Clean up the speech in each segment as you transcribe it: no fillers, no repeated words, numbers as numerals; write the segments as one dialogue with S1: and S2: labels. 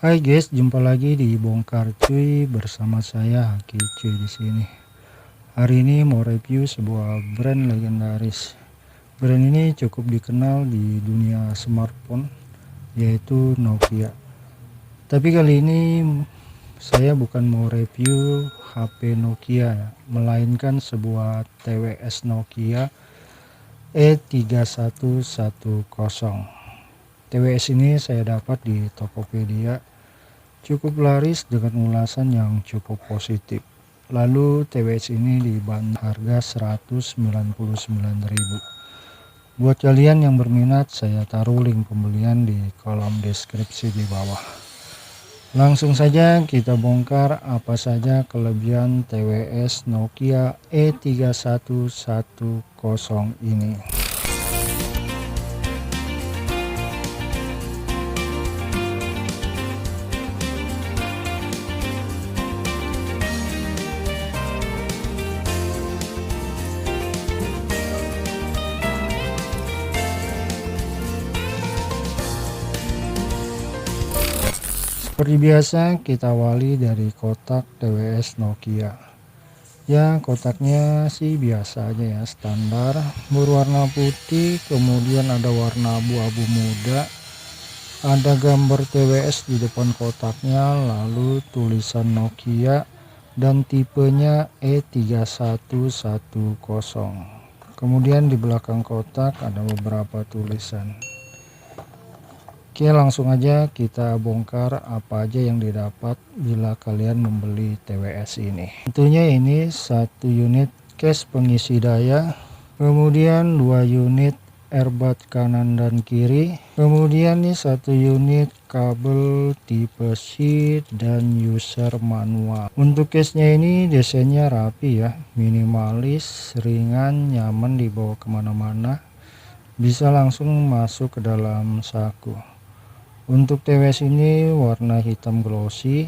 S1: Hai guys, jumpa lagi di Bongkar Cuy bersama saya Haki Cuy di sini. Hari ini mau review sebuah brand legendaris. Brand ini cukup dikenal di dunia smartphone, yaitu Nokia. Tapi kali ini saya bukan mau review HP Nokia, melainkan sebuah TWS Nokia E3110. TWS ini saya dapat di Tokopedia. Cukup laris dengan ulasan yang cukup positif. Lalu TWS ini dibanderol harga 199.000. Buat kalian yang berminat, saya taruh link pembelian di kolom deskripsi di bawah. Langsung saja kita bongkar apa saja kelebihan TWS Nokia E3110 ini. Seperti biasa, kita awali dari kotak TWS Nokia. Ya, kotaknya sih biasa aja ya, standar, berwarna putih, kemudian ada warna abu-abu muda, ada gambar TWS di depan kotaknya, lalu tulisan Nokia dan tipenya E3110. Kemudian di belakang kotak ada beberapa tulisan. Oke, langsung aja kita bongkar apa aja yang didapat bila kalian membeli TWS ini. Tentunya ini satu unit case pengisi daya, kemudian 2 unit earbud kanan dan kiri, kemudian nih satu unit kabel tipe C dan user manual. Untuk case-nya ini desainnya rapi ya, minimalis, ringan, nyaman dibawa kemana-mana, bisa langsung masuk ke dalam saku. Untuk TWS ini warna hitam glossy.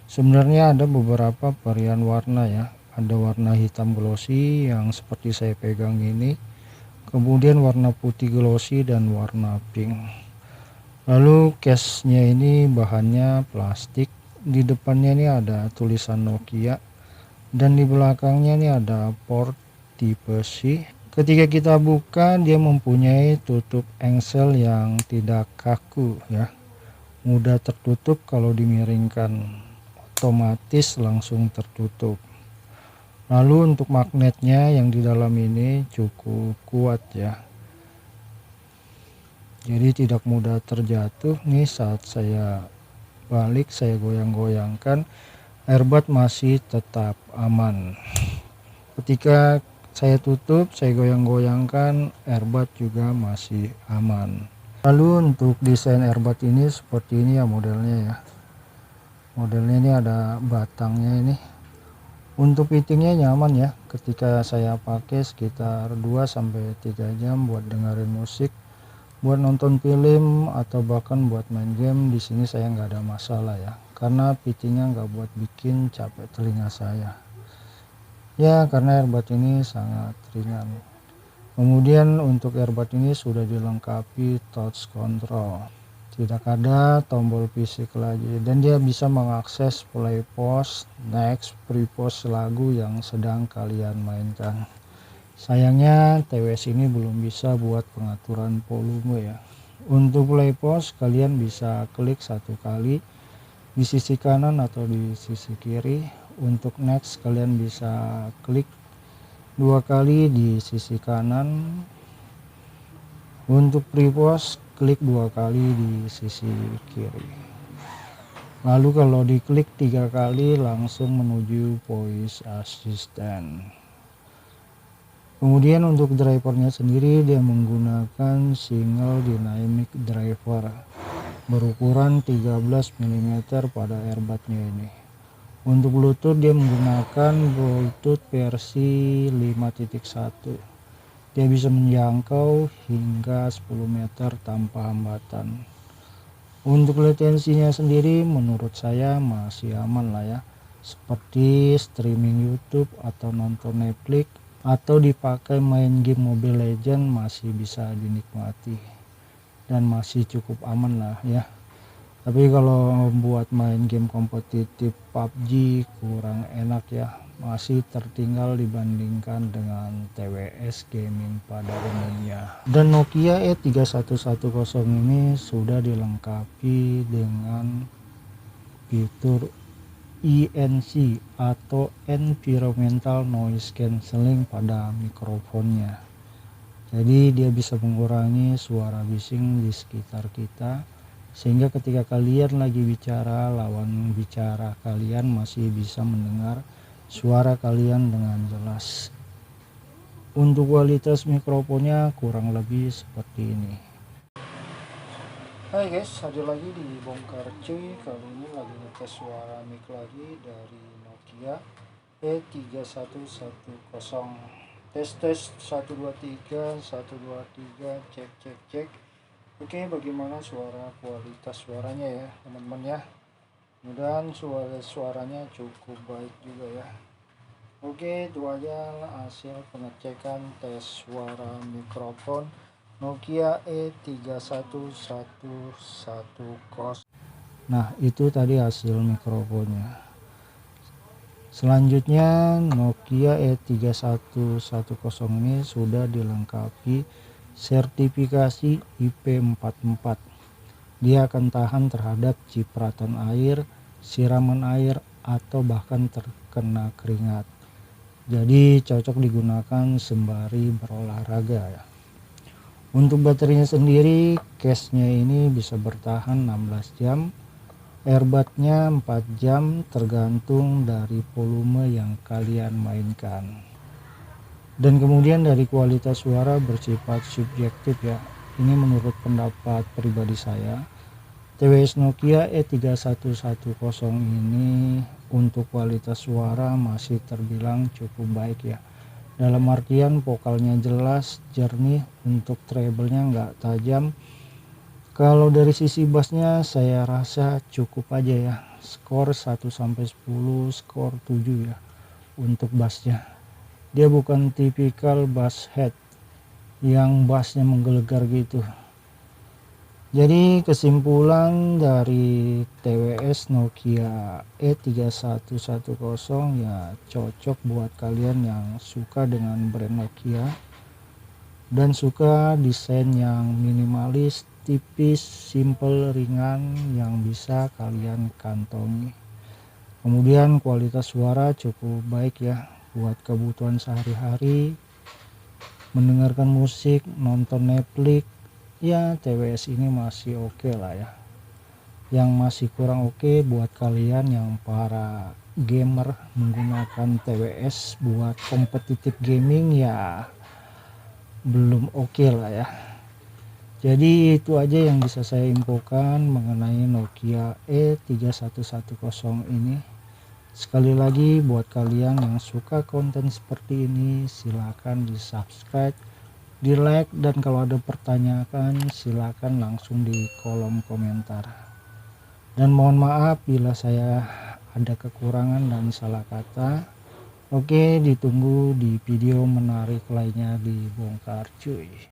S1: Sebenarnya ada beberapa varian warna ya. Ada warna hitam glossy yang seperti saya pegang ini. Kemudian warna putih glossy dan warna pink. Lalu case-nya ini bahannya plastik. Di depannya ini ada tulisan Nokia. Dan di belakangnya ini ada port tipe C. Ketika kita buka, dia mempunyai tutup engsel yang tidak kaku ya, mudah tertutup. Kalau dimiringkan otomatis langsung tertutup. Lalu untuk magnetnya yang di dalam ini cukup kuat ya, jadi tidak mudah terjatuh. Nih saat saya balik, saya goyang-goyangkan, earbud masih tetap aman. Ketika saya tutup, saya goyang-goyangkan, earbud juga masih aman. Lalu untuk desain earbud ini seperti ini ya modelnya ya. Modelnya ini ada batangnya ini. Untuk fittingnya nyaman ya. Ketika saya pakai sekitar 2-3 jam buat dengerin musik, buat nonton film, atau bahkan buat main game, di sini saya nggak ada masalah ya. Karena fittingnya nggak buat bikin capek telinga saya. Ya, karena earbud ini sangat ringan. Kemudian untuk earbud ini sudah dilengkapi touch control. Tidak ada tombol fisik lagi, dan dia bisa mengakses play, pause, next, pre pause lagu yang sedang kalian mainkan. Sayangnya TWS ini belum bisa buat pengaturan volume ya. Untuk play pause kalian bisa klik 1 kali di sisi kanan atau di sisi kiri. Untuk next kalian bisa klik 2 kali di sisi kanan. Untuk pre-pause klik 2 kali di sisi kiri. Lalu kalau diklik 3 kali langsung menuju voice assistant. Kemudian untuk drivernya sendiri dia menggunakan single dynamic driver berukuran 13 mm pada earbudnya ini. Untuk Bluetooth dia menggunakan Bluetooth versi 5.1. Dia bisa menjangkau hingga 10 meter tanpa hambatan. Untuk latensinya sendiri menurut saya masih aman lah ya. Seperti streaming YouTube atau nonton Netflix atau dipakai main game Mobile Legends masih bisa dinikmati. Dan masih cukup aman lah ya. Tapi kalau buat main game kompetitif PUBG kurang enak ya, masih tertinggal dibandingkan dengan TWS gaming pada umumnya. Dan Nokia E3110 ini sudah dilengkapi dengan fitur ENC atau Environmental Noise Cancelling pada mikrofonnya. Jadi dia bisa mengurangi suara bising di sekitar kita, sehingga ketika kalian lagi bicara, lawan bicara kalian masih bisa mendengar suara kalian dengan jelas. Untuk kualitas mikrofonnya kurang lebih seperti ini. Hai guys, ada lagi di Bongkar Cuy. Kali ini lagi ngetes suara mic lagi dari Nokia E3110. Tes 123 cek. Oke, bagaimana kualitas suaranya ya teman-teman ya. Mudah-mudahan suaranya cukup baik juga ya. Oke, itu aja hasil pengecekan tes suara mikrofon Nokia E3110. Nah, itu tadi hasil mikrofonnya. Selanjutnya Nokia E3110 ini sudah dilengkapi sertifikasi IP44. Dia akan tahan terhadap cipratan air, siraman air, atau bahkan terkena keringat. Jadi cocok digunakan sembari berolahraga ya. Untuk baterainya sendiri, case-nya ini bisa bertahan 16 jam. Airbatnya 4 jam tergantung dari volume yang kalian mainkan. Dan kemudian dari kualitas suara bersifat subjektif ya. Ini menurut pendapat pribadi saya. TWS Nokia E3110 ini untuk kualitas suara masih terbilang cukup baik ya. Dalam artian vokalnya jelas, jernih, untuk treble-nya nggak tajam. Kalau dari sisi bassnya saya rasa cukup aja ya, skor 1-10, skor 7 ya untuk bassnya. Dia bukan tipikal bass head yang bassnya menggelegar gitu. Jadi kesimpulan dari TWS Nokia E3110 ya cocok buat kalian yang suka dengan brand Nokia dan suka desain yang minimalis, tipis, simple, ringan yang bisa kalian kantongi. Kemudian kualitas suara cukup baik ya buat kebutuhan sehari-hari, mendengarkan musik, nonton Netflix. Ya TWS ini masih oke lah ya. Yang masih kurang oke buat kalian yang para gamer menggunakan TWS buat kompetitif gaming ya belum oke lah ya. Jadi itu aja yang bisa saya infokan mengenai Nokia E3110 ini. Sekali lagi buat kalian yang suka konten seperti ini silakan di subscribe, di like, dan kalau ada pertanyaan silakan langsung di kolom komentar. Dan mohon maaf bila saya ada kekurangan dan salah kata. Oke, ditunggu di video menarik lainnya di Bongkar Cuy.